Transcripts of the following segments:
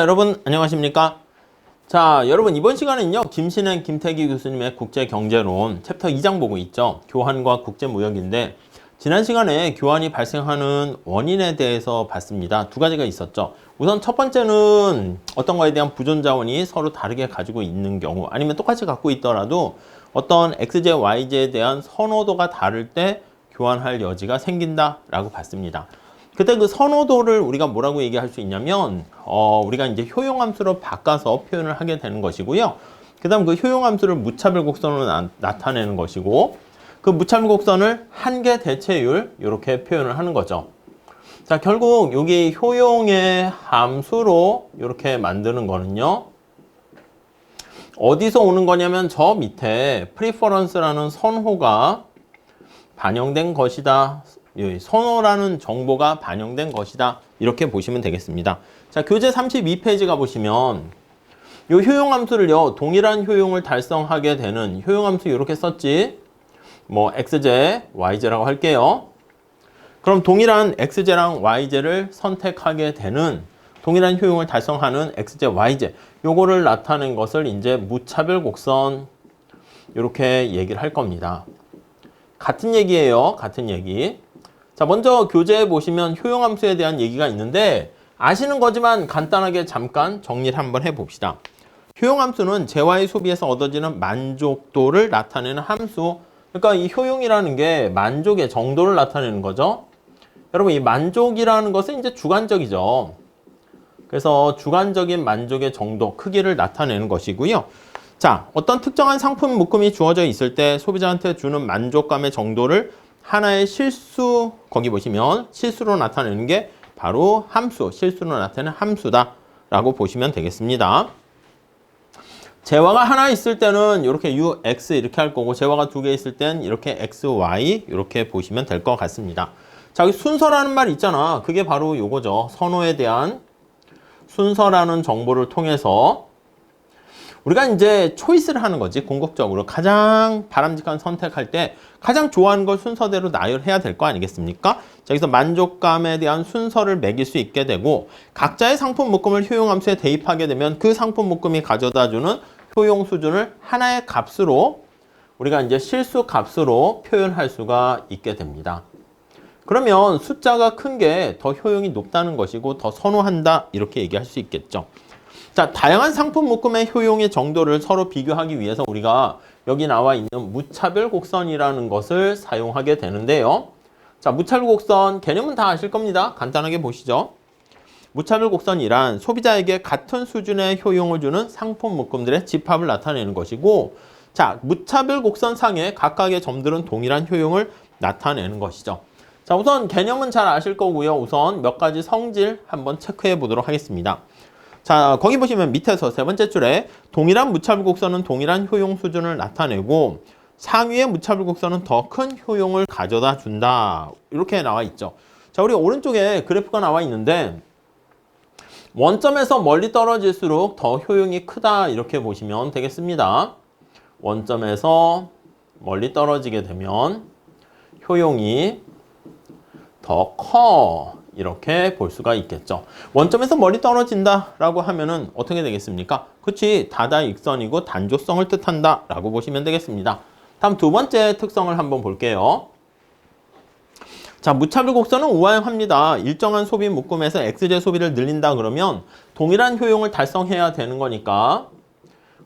여러분 안녕하십니까? 자, 여러분 이번 시간은요 김신행 김태기 교수님의 국제경제론 챕터 2장 보고 있죠. 교환과 국제무역인데 지난 시간에 교환이 발생하는 원인에 대해서 봤습니다. 두 가지가 있었죠. 우선 첫 번째는 어떤 거에 대한 부존자원이 서로 다르게 가지고 있는 경우, 아니면 똑같이 갖고 있더라도 어떤 XJ, YJ에 대한 선호도가 다를 때 교환할 여지가 생긴다라고 봤습니다. 그때 그 선호도를 우리가 뭐라고 얘기할 수 있냐면 우리가 이제 효용함수로 바꿔서 표현을 하게 되는 것이고요. 그 다음 그 효용함수를 무차별 곡선으로 나타내는 것이고, 그 무차별 곡선을 한계 대체율 이렇게 표현을 하는 거죠. 자, 결국 여기 효용의 함수로 이렇게 만드는 거는요, 어디서 오는 거냐면 저 밑에 preference라는 선호가 반영된 것이다, 선호라는 정보가 반영된 것이다, 이렇게 보시면 되겠습니다. 자, 교재 32페이지 가보시면 이 효용함수를요, 동일한 효용을 달성하게 되는 효용함수 이렇게 썼지, 뭐 XJ, YJ라고 할게요. 그럼 동일한 XJ랑 YJ를 선택하게 되는 동일한 효용을 달성하는 XJ, YJ, 요거를 나타낸 것을 이제 무차별 곡선 이렇게 얘기를 할 겁니다. 같은 얘기예요. 같은 얘기. 자, 먼저 교재에 보시면 효용함수에 대한 얘기가 있는데 아시는 거지만 간단하게 잠깐 정리를 한번 해봅시다. 효용함수는 재화의 소비에서 얻어지는 만족도를 나타내는 함수. 그러니까 이 효용이라는 게 만족의 정도를 나타내는 거죠. 여러분, 이 만족이라는 것은 이제 주관적이죠. 그래서 주관적인 만족의 정도, 크기를 나타내는 것이고요. 자, 어떤 특정한 상품 묶음이 주어져 있을 때 소비자한테 주는 만족감의 정도를 하나의 실수, 거기 보시면 실수로 나타내는 게 바로 함수, 실수로 나타내는 함수다라고 보시면 되겠습니다. 재화가 하나 있을 때는 이렇게 UX 이렇게 할 거고, 재화가 두 개 있을 땐 이렇게 XY 이렇게 보시면 될 것 같습니다. 자, 여기 순서라는 말 있잖아. 그게 바로 요거죠. 선호에 대한 순서라는 정보를 통해서 우리가 이제 초이스를 하는 거지. 궁극적으로 가장 바람직한 선택할 때 가장 좋아하는 걸 순서대로 나열해야 될 거 아니겠습니까? 자, 여기서 만족감에 대한 순서를 매길 수 있게 되고, 각자의 상품 묶음을 효용함수에 대입하게 되면 그 상품 묶음이 가져다주는 효용 수준을 하나의 값으로, 우리가 이제 실수 값으로 표현할 수가 있게 됩니다. 그러면 숫자가 큰 게 더 효용이 높다는 것이고 더 선호한다, 이렇게 얘기할 수 있겠죠. 자, 다양한 상품 묶음의 효용의 정도를 서로 비교하기 위해서 우리가 여기 나와 있는 무차별 곡선이라는 것을 사용하게 되는데요. 자, 무차별 곡선 개념은 다 아실 겁니다. 간단하게 보시죠. 무차별 곡선이란 소비자에게 같은 수준의 효용을 주는 상품 묶음들의 집합을 나타내는 것이고, 자, 무차별 곡선 상의 각각의 점들은 동일한 효용을 나타내는 것이죠. 자, 우선 개념은 잘 아실 거고요. 우선 몇 가지 성질 한번 체크해 보도록 하겠습니다. 자, 거기 보시면 밑에서 세 번째 줄에 동일한 무차별 곡선은 동일한 효용 수준을 나타내고 상위의 무차별 곡선은 더 큰 효용을 가져다 준다, 이렇게 나와 있죠. 자, 우리 오른쪽에 그래프가 나와 있는데 원점에서 멀리 떨어질수록 더 효용이 크다, 이렇게 보시면 되겠습니다. 원점에서 멀리 떨어지게 되면 효용이 더 커, 이렇게 볼 수가 있겠죠. 원점에서 멀리 떨어진다라고 하면은 어떻게 되겠습니까? 그치, 다다익선이고 단조성을 뜻한다라고 보시면 되겠습니다. 다음 두 번째 특성을 한번 볼게요. 자, 무차별 곡선은 우아합니다. 일정한 소비 묶음에서 XJ 소비를 늘린다 그러면 동일한 효용을 달성해야 되는 거니까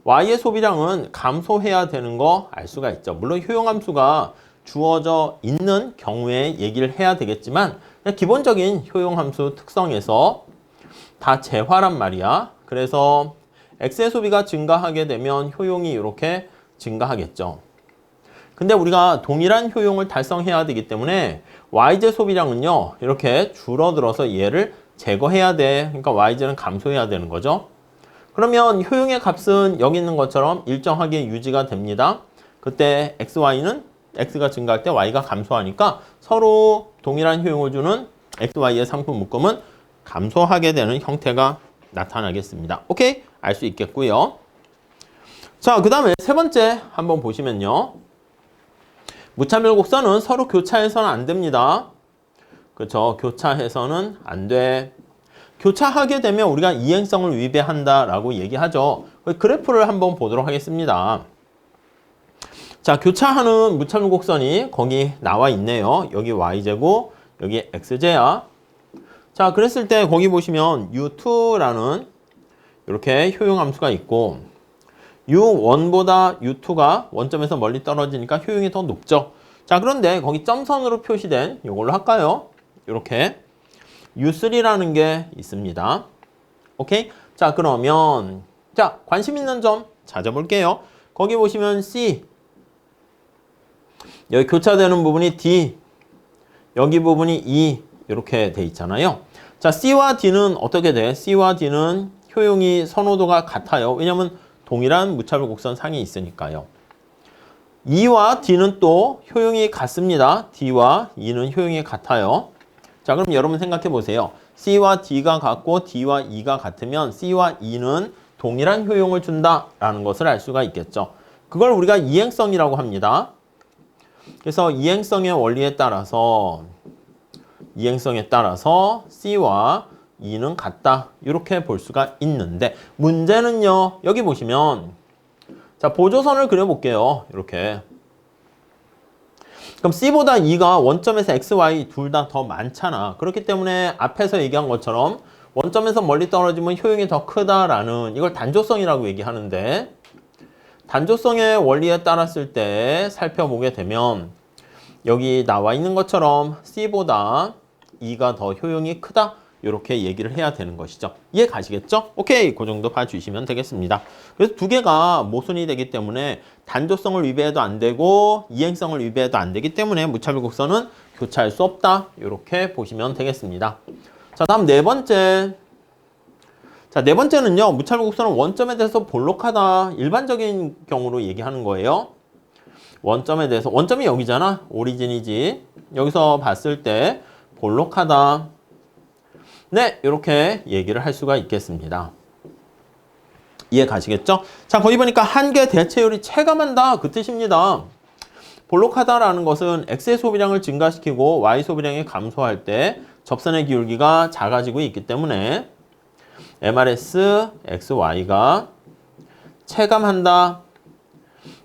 Y의 소비량은 감소해야 되는 거 알 수가 있죠. 물론 효용함수가 주어져 있는 경우에 얘기를 해야 되겠지만 그냥 기본적인 효용함수 특성에서 다 재화란 말이야. 그래서 X의 소비가 증가하게 되면 효용이 이렇게 증가하겠죠. 근데 우리가 동일한 효용을 달성해야 되기 때문에 YJ 소비량은요, 이렇게 줄어들어서 얘를 제거해야 돼. 그러니까 YJ는 감소해야 되는 거죠. 그러면 효용의 값은 여기 있는 것처럼 일정하게 유지가 됩니다. 그때 XY는 X가 증가할 때 Y가 감소하니까 서로 동일한 효용을 주는 X, Y의 상품 묶음은 감소하게 되는 형태가 나타나겠습니다. 오케이? 알 수 있겠고요. 자, 그 다음에 세 번째 한번 보시면요. 무차별 곡선은 서로 교차해서는 안 됩니다. 그렇죠? 교차해서는 안 돼. 교차하게 되면 우리가 이행성을 위배한다라고 얘기하죠. 그래프를 한번 보도록 하겠습니다. 자, 교차하는 무차별 곡선이 거기 나와 있네요. 여기 y제곱, 여기 x제야. 자, 그랬을 때 거기 보시면 u2라는 이렇게 효용함수가 있고 u1보다 u2가 원점에서 멀리 떨어지니까 효용이 더 높죠. 자, 그런데 거기 점선으로 표시된 이걸로 할까요? 이렇게 u3라는 게 있습니다. 오케이? 자, 그러면 자, 관심 있는 점 찾아볼게요. 거기 보시면 C, 여기 교차되는 부분이 D, 여기 부분이 E 이렇게 돼 있잖아요. 자, C와 D는 어떻게 돼? C와 D는 효용이 선호도가 같아요. 왜냐하면 동일한 무차별 곡선 상에 있으니까요. E와 D는 또 효용이 같습니다. D와 E는 효용이 같아요. 자, 그럼 여러분 생각해 보세요. C와 D가 같고 D와 E가 같으면 C와 E는 동일한 효용을 준다라는 것을 알 수가 있겠죠. 그걸 우리가 이행성이라고 합니다. 그래서 이행성의 원리에 따라서 C와 E는 같다. 이렇게 볼 수가 있는데 문제는요. 여기 보시면 자, 보조선을 그려볼게요. 이렇게. 그럼 C보다 E가 원점에서 X, Y 둘 다 더 많잖아. 그렇기 때문에 앞에서 얘기한 것처럼 원점에서 멀리 떨어지면 효용이 더 크다라는 이걸 단조성이라고 얘기하는데 단조성의 원리에 따랐을 때 살펴보게 되면 여기 나와 있는 것처럼 C보다 E가 더 효용이 크다. 이렇게 얘기를 해야 되는 것이죠. 이해 가시겠죠? 오케이, 그 정도 봐주시면 되겠습니다. 그래서 두 개가 모순이 되기 때문에 단조성을 위배해도 안 되고 이행성을 위배해도 안 되기 때문에 무차별 곡선은 교차할 수 없다. 이렇게 보시면 되겠습니다. 자, 다음 네 번째. 자, 네 번째는요. 무차별 곡선은 원점에 대해서 볼록하다. 일반적인 경우로 얘기하는 거예요. 원점에 대해서. 원점이 여기잖아. 오리진이지. 여기서 봤을 때 볼록하다. 네, 이렇게 얘기를 할 수가 있겠습니다. 이해 가시겠죠? 자, 거기 보니까 한계 대체율이 체감한다. 그 뜻입니다. 볼록하다라는 것은 X의 소비량을 증가시키고 Y 소비량이 감소할 때 접선의 기울기가 작아지고 있기 때문에 MRS, XY가 체감한다.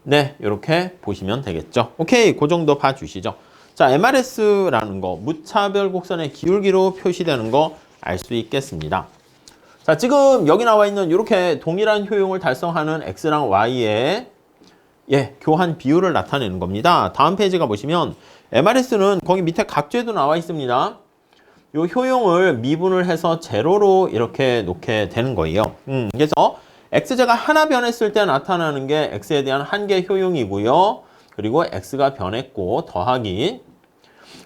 네, 이렇게 보시면 되겠죠. 오케이, 그 정도 봐주시죠. 자, MRS라는 거, 무차별 곡선의 기울기로 표시되는 거 알 수 있겠습니다. 자, 지금 여기 나와 있는 이렇게 동일한 효용을 달성하는 X랑 Y의 교한 비율을 나타내는 겁니다. 다음 페이지가 보시면 MRS는 거기 밑에 각주에도 나와 있습니다. 이 효용을 미분을 해서 제로로 이렇게 놓게 되는 거예요. 그래서 X제가 하나 변했을 때 나타나는 게 X에 대한 한계 효용이고요. 그리고 X가 변했고 더하기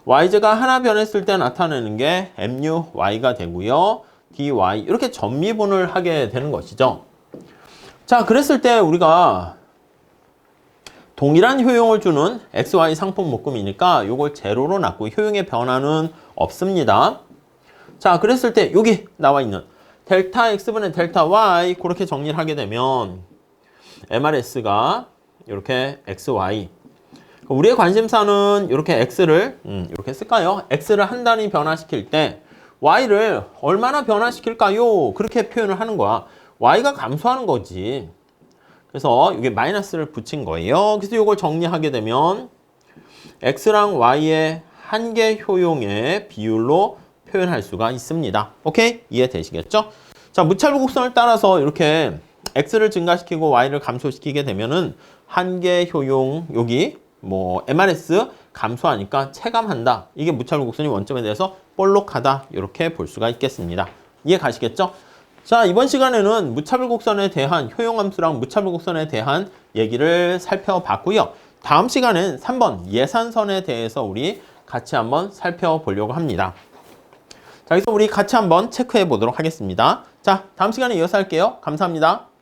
Y제가 하나 변했을 때 나타내는 게 MUY가 되고요. DY 이렇게 전미분을 하게 되는 것이죠. 자, 그랬을 때 우리가 동일한 효용을 주는 XY 상품 묶음이니까 이걸 제로로 놨고 효용의 변화는 없습니다. 자, 그랬을 때 여기 나와 있는 델타 X분의 델타 Y 그렇게 정리를 하게 되면 MRS가 이렇게 XY 우리의 관심사는 이렇게 X를 이렇게 쓸까요? X를 한 단위 변화시킬 때 Y를 얼마나 변화시킬까요? 그렇게 표현을 하는 거야. Y가 감소하는 거지. 그래서 이게 마이너스를 붙인 거예요. 그래서 이걸 정리하게 되면 X랑 Y의 한계 효용의 비율로 표현할 수가 있습니다. 오케이? 이해되시겠죠? 자, 무차별 곡선을 따라서 이렇게 X를 증가시키고 Y를 감소시키게 되면은 한계 효용 여기 MRS 감소하니까 체감한다. 이게 무차별 곡선이 원점에 대해서 볼록하다. 이렇게 볼 수가 있겠습니다. 이해 가시겠죠? 자, 이번 시간에는 무차별 곡선에 대한 효용함수랑 무차별 곡선에 대한 얘기를 살펴봤고요. 다음 시간엔 3번 예산선에 대해서 우리 같이 한번 살펴보려고 합니다. 자, 여기서 우리 같이 한번 체크해 보도록 하겠습니다. 자, 다음 시간에 이어서 할게요. 감사합니다.